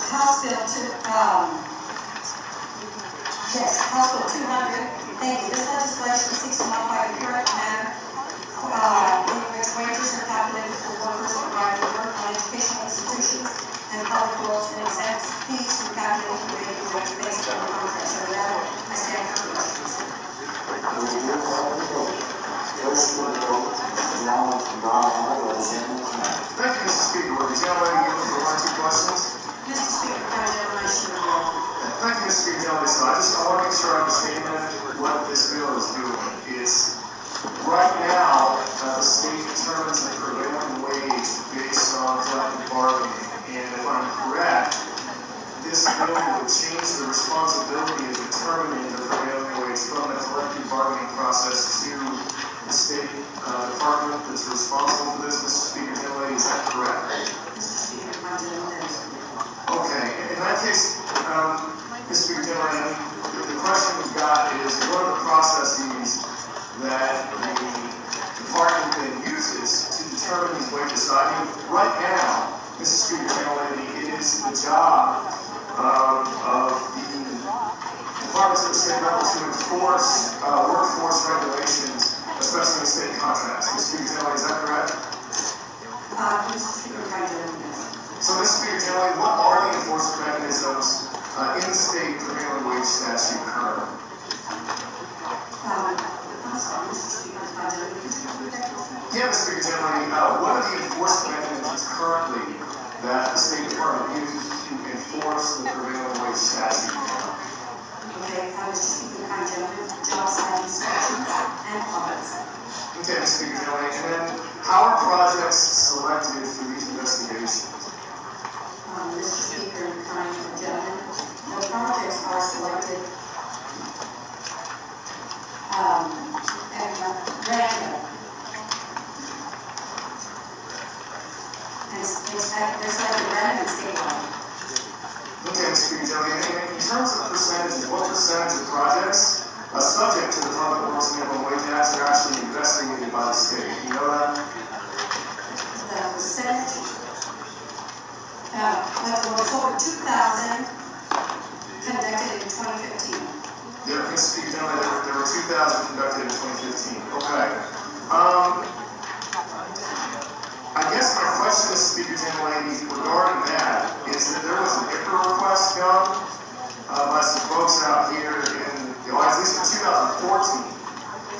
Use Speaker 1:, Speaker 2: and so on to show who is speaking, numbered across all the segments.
Speaker 1: House Bill House Bill 200. Thank you. This legislation seeks to modify the current manner in which wages are calculated for workers provided work on educational institutions and public roles and exempts fees from calculating the rate of wage based on contracts. So that I stand for questions.
Speaker 2: Thank you, Mr. Speaker. Would the gentleman give us one or two questions?
Speaker 1: Mr. Speaker, I should have.
Speaker 2: Thank you, Mr. Speaker. Gentlemen, so I want to make sure I understand what this bill is doing. It's right now the state determines the prevailing wage based on collective bargaining, and if I'm correct, this bill would change the responsibility of determining the prevailing wage from the collective bargaining process to the state department that's responsible for this. Mr. Speaker, gentlemen, is that correct?
Speaker 1: Mr. Speaker, I
Speaker 2: Okay, in that case, Mr. Speaker, gentlemen, the question we've got is what are the processes that the department then uses to determine these wages? So I mean, right now, Mr. Speaker, gentlemen, it is the job of the departments at the state level to enforce workforce regulations, especially in state contracts. Mr. Speaker, gentlemen, is that correct?
Speaker 1: Mr. Speaker,
Speaker 2: So, Mr. Speaker, gentlemen, what are the enforcement mechanisms in the state prevailing wage statute currently?
Speaker 1: I'm sorry, Mr. Speaker,
Speaker 2: Yeah, Mr. Speaker, gentlemen, what are the enforcement mechanisms currently that the State Department uses to enforce the prevailing wage statute?
Speaker 1: Okay, Mr. Speaker, job site inspections and audits.
Speaker 2: Okay, Mr. Speaker, gentlemen, and then how are projects selected for these investigations?
Speaker 1: Mr. Speaker, kind gentlemen, the projects are selected at random. And they're selected random and statewide.
Speaker 2: Okay, Mr. Speaker, gentlemen, and in terms of percentages, what percentage of projects subject to the public works minimum wage acts are actually investigated by the state? You know that?
Speaker 1: The percentage, there was over 2,000 conducted in 2015.
Speaker 2: Yeah, Mr. Speaker, gentlemen, there were 2,000 conducted in 2015. Okay. I guess my question, Mr. Speaker, gentlemen, regarding that is that there was an IPR request done by some folks out here in, at least in 2014.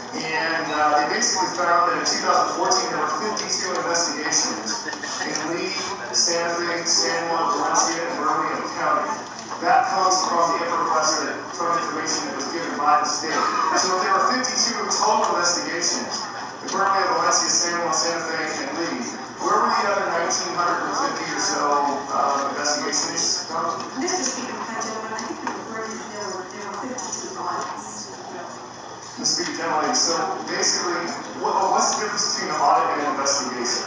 Speaker 2: And they basically found that in 2014 there were 52 investigations in Lee, Santa Fe, San Juan, Valencia, and Birmingham County. That comes from the IPR request from information that was given by the state. So if there were 52 total investigations, in Birmingham, Valencia, San Juan, Santa Fe, and Lee, where were the other 1,950 or so investigations done?
Speaker 1: Mr. Speaker, gentlemen, I think we referred to there were 52 audits.
Speaker 2: Mr. Speaker, gentlemen, so basically, what's the difference between an audit and an investigation?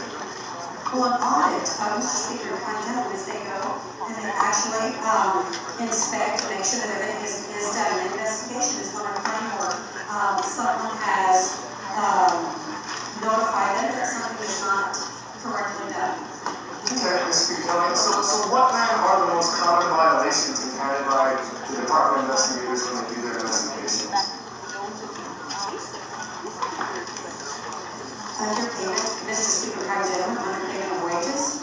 Speaker 1: Well, an audit, Mr. Speaker, gentlemen, is they go and they actually inspect to make sure that everything is done. An investigation is when a claim or someone has notified them that something is not correctly done.
Speaker 2: Okay, Mr. Speaker, gentlemen, so what then are the most common violations encountered by the department investigators when they do their investigations?
Speaker 1: Underpayment, Mr. Speaker, gentlemen, underpayment of wages.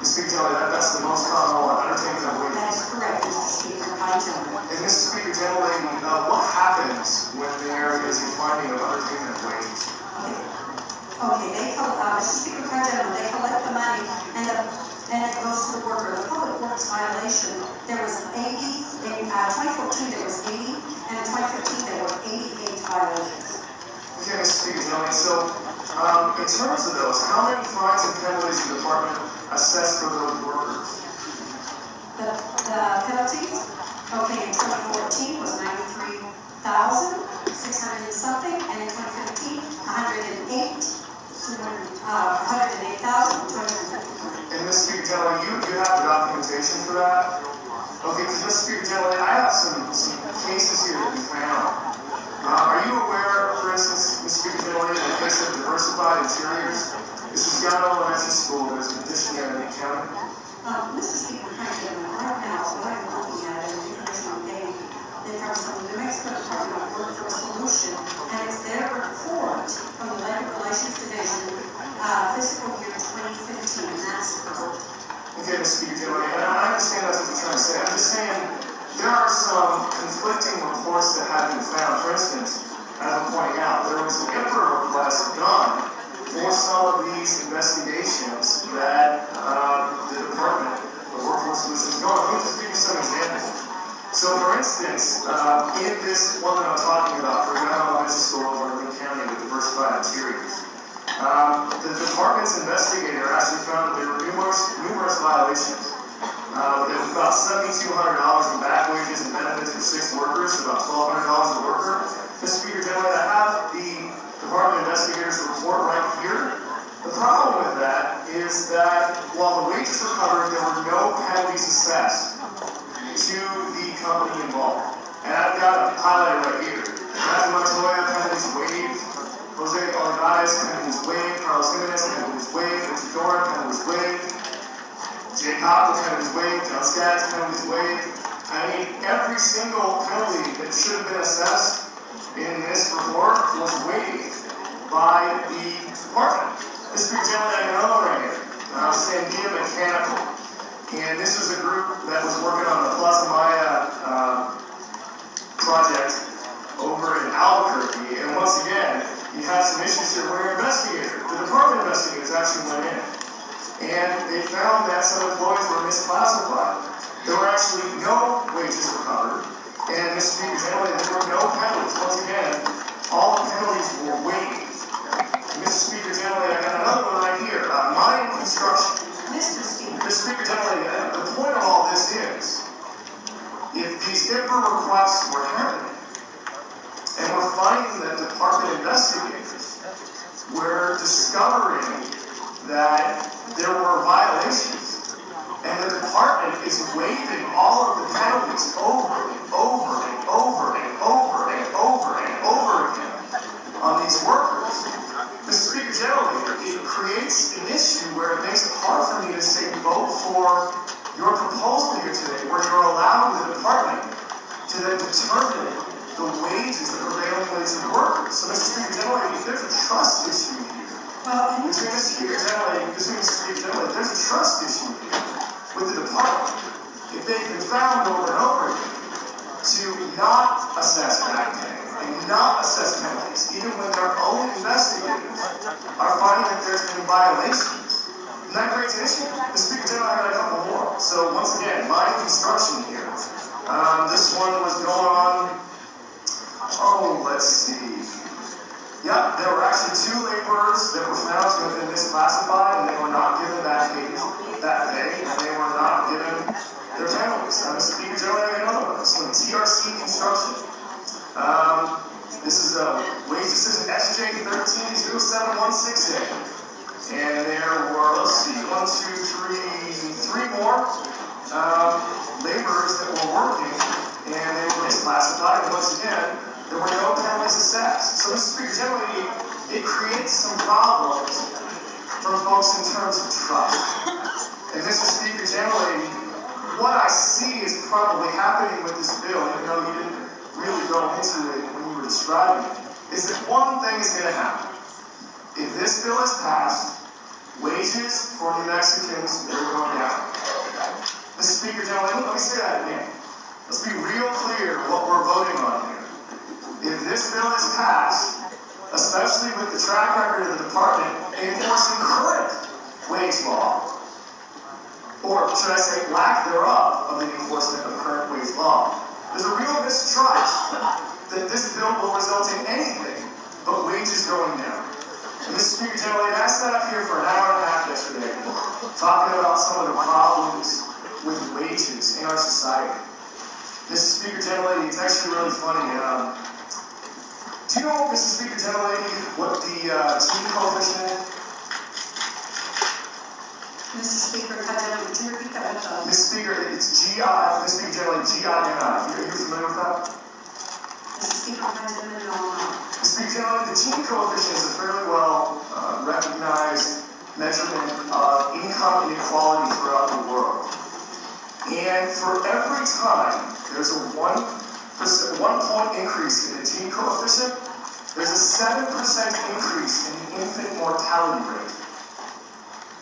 Speaker 2: Mr. Speaker, gentlemen, that's the most common one, undertaking of wages.
Speaker 1: That is correct, Mr. Speaker, gentlemen.
Speaker 2: And Mr. Speaker, gentlemen, what happens when there is a finding of undertaking of wages?
Speaker 1: Okay, Mr. Speaker, gentlemen, they collect the money and it goes to the worker. The public works violation, there was 80, in 2014 there was 80, and in 2015 there were 88 violations.
Speaker 2: Okay, Mr. Speaker, gentlemen, so in terms of those, how many fines and penalties the department assess for those workers?
Speaker 1: The penalties, okay, in 2014 was 93,600 and something, and in 2015, 108,250.
Speaker 2: And Mr. Speaker, gentlemen, you have the documentation for that? Okay, because Mr. Speaker, gentlemen, I have some cases here that we found. Are you aware, for instance, Mr. Speaker, gentlemen, in the case of Diversified Interiors? This is Gatto Elementary School. There's an addition there in the county.
Speaker 1: Mr. Speaker, right now, what I'm looking at is the information I'm getting, they come from the New Mexico Department of Workforce Solution, and it's their report from the Labor Relations Division, fiscal year 2015, and that's the report.
Speaker 2: Okay, Mr. Speaker, and I understand that's what you're trying to say. I'm just saying there are some conflicting reports that have been found. For instance, as I'm pointing out, there was an IPRA request done for some of these investigations that the Department of Workforce Solutions is going. Let me just give you some examples. So, for instance, in this one that I'm talking about, for example, elementary school over in Lee County with diversified interiors, the department's investigator actually found that there were numerous violations. There was about $7,200 in back wages and benefits for 6 workers, about $1,200 a worker. Mr. Speaker, generally, I have the Department investigators report right here. The problem with that is that while the wages were covered, there were no penalties assessed to the company involved. And I've got it highlighted right here. Matthew Montoya, penalties waived. Jose Olivares, penalties waived. Carlos Jimenez, penalties waived. Richard Doran, penalties waived. Jay Cobb, penalties waived. John Skaggs, penalties waived. I mean, every single penalty that should have been assessed in this report was waived by the department. This is generally I know right here. Sandia Mechanical. And this was a group that was working on the Plaza Maya project over in Albuquerque. And once again, you had some issues here where the department investigators actually went in. And they found that some employees were misclassified. There were actually no wages recovered. And Mr. Speaker, generally there were no penalties. Once again, all the penalties were waived. Mr. Speaker, generally, I got another one right here. Mine construction.
Speaker 1: Mr. Speaker.
Speaker 2: Mr. Speaker, generally, the point of all this is, if these IPRA requests were happening, and we're finding that department investigators were discovering that there were violations, and the department is waiving all of the penalties over and over and over and over and over and over again on these workers. Mr. Speaker, generally, it creates an issue where it makes it hard for me to say vote for your proposal here today, where you're allowing the department to then determine the wages, the prevailing wages of the workers. So, Mr. Speaker, generally, if there's a trust issue here, between Mr. Speaker, generally, there's a trust issue here with the department. If they've been found over and over again to not assess back pay and not assess penalties, even when their own investigators are finding that there's been violations, and that creates an issue. The Speaker General, I got a couple more. So once again, my construction here. This one was going on. Oh, let's see. Yeah, there were actually 2 laborers that were found to have been misclassified, and they were not given that pay, and they were not given their penalties. Mr. Speaker, generally, I got another one. So TRC Construction. This is a wage decision SJ 13-0716A. And there were, let's see, 3 more laborers that were working, and they were misclassified. And once again, there were no penalties assessed. So, Mr. Speaker, generally, it creates some problems for folks in terms of trust. And Mr. Speaker, generally, what I see is probably happening with this bill, even though you didn't really go into it when you were describing it, is that one thing is going to happen. If this bill is passed, wages for New Mexicans will go down. Mr. Speaker, gentlemen, let me say that again. Let's be real clear what we're voting on here. If this bill is passed, especially with the track record of the department enforcing current wage law, or should I say lack thereof of the enforcement of current wage law, there's a real mistrust that this bill will result in anything but wages going down. And Mr. Speaker, generally, I sat up here for an hour and a half yesterday talking about some of the problems with wages in our society. Mr. Speaker, generally, it's actually really funny. Do you know, Mr. Speaker, generally, what the Gini coefficient is?
Speaker 1: Mr. Speaker, would you repeat that?
Speaker 2: Mr. Speaker, it's GI, Mr. Speaker, generally GINI. Are you familiar with that?
Speaker 1: Mr. Speaker, no.
Speaker 2: Mr. Speaker, generally, the Gini coefficient is a fairly well recognized measurement of income inequality throughout the world. And for every time there's a 1 point increase in the Gini coefficient, there's a 7% increase in the infant mortality rate.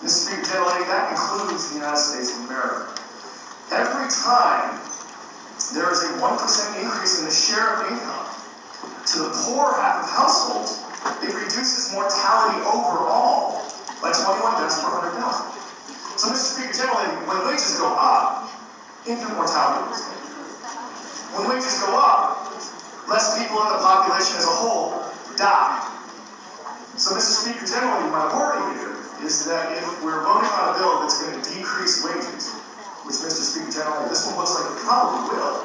Speaker 2: Mr. Speaker, generally, that includes the United States of America. Every time there is a 1% increase in the share of income to the poor half of households, it reduces mortality overall by 21 deaths per 100,000. So, Mr. Speaker, generally, when wages go up, infant mortality goes down. When wages go up, less people in the population as a whole die. So, Mr. Speaker, generally, my worry here is that if we're voting on a bill that's going to decrease wages, which, Mr. Speaker, generally, this one looks like it probably will,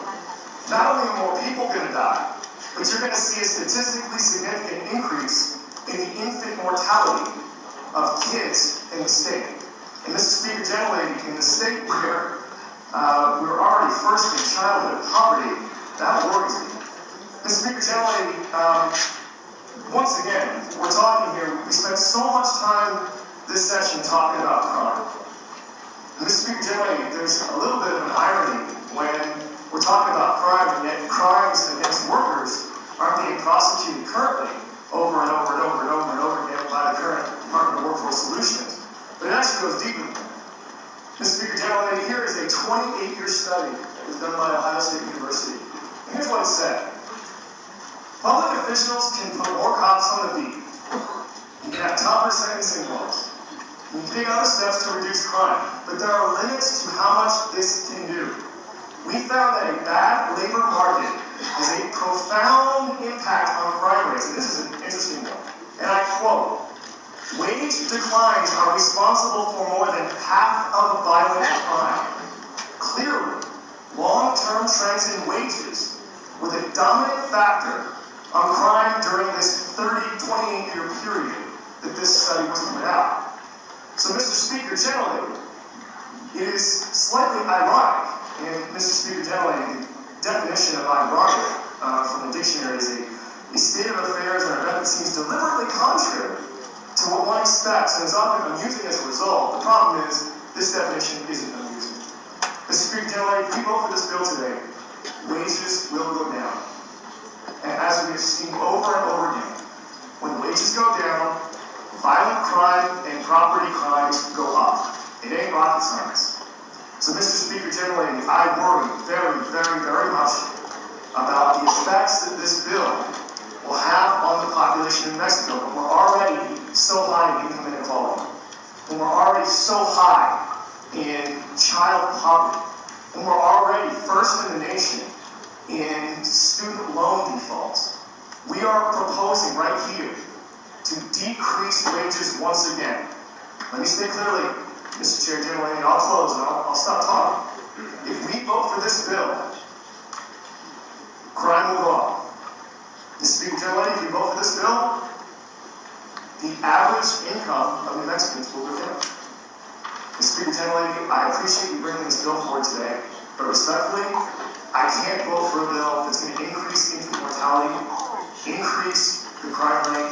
Speaker 2: not only are more people going to die, but you're going to see a statistically significant increase in the infant mortality of kids in the state. And Mr. Speaker, generally, in the state where we're already first in childhood poverty, that worries me. Mr. Speaker, generally, once again, we're talking here, we spent so much time this session talking about crime. And Mr. Speaker, generally, there's a little bit of an irony when we're talking about crime, and yet crimes against workers aren't being prosecuted currently over and over and over and over and over again by the current Department of Workforce Solutions. But it actually goes deeper than that. Mr. Speaker, gentlemen, here is a 28-year study that was done by Ohio State University. And here's what it said. Public officials can put more cops on the beat. You can have tougher sentencing laws. You can take other steps to reduce crime, but there are limits to how much this can do. We found that a bad labor market has a profound impact on crime rates, and this is an interesting one. And I quote, "Wage declines are responsible for more than half of violent crime. Clearly, long-term trends in wages were the dominant factor on crime during this 28-year period that this study was put out." So, Mr. Speaker, generally, it is slightly ironic, and Mr. Speaker, generally, the definition of ironic from the dictionary is a state of affairs or an event that seems deliberately contrary to what one expects and is often amusing as a result. The problem is, this definition isn't amusing. Mr. Speaker, generally, if we vote for this bill today, wages will go down. And as we have seen over and over again, when wages go down, violent crime and property crimes go up. It ain't rocket science. So, Mr. Speaker, generally, I worry very, very, very much about the effects that this bill will have on the population in Mexico. When we're already so high in income inequality, when we're already so high in child poverty, when we're already first in the nation in student loan defaults, we are proposing right here to decrease wages once again. Let me say clearly, Mr. Chair, generally, and I'll close and I'll stop talking. If we vote for this bill, crime will go up. Mr. Speaker, generally, if you vote for this bill, the average income of New Mexicans will go down. Mr. Speaker, generally, I appreciate you bringing this bill forward today, but respectfully, I can't vote for a bill that's going to increase infant mortality, increase the crime rate,